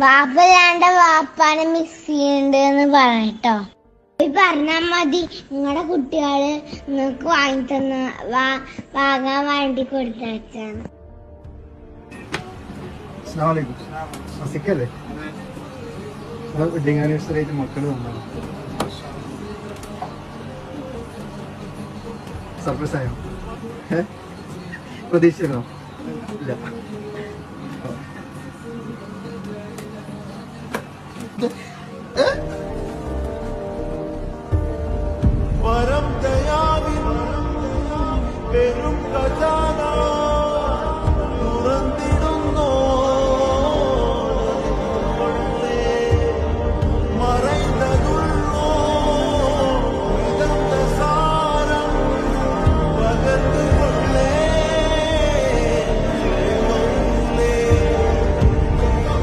വാപ്പല്ലാണ്ട് വാപ്പാനെ മിസ് ചെയ്യണ്ടെന്ന് പറയട്ടോ. പറഞ്ഞാ മതി, നിങ്ങളുടെ കുട്ടികള് നിങ്ങൾക്ക് വാങ്ങിത്തന്ന വാങ്ങാൻ വേണ്ടി കൊടുത്തയച്ചാണ്. വെഡിങ് ആനിവേഴ്സറി ആയിട്ട് മക്കള് വന്നാണ്. സർപ്രൈസ് ആയോ? പ്രതീക്ഷിച്ചോ? ഇല്ല. വരം ദയാവിൻ പെരും കഥാ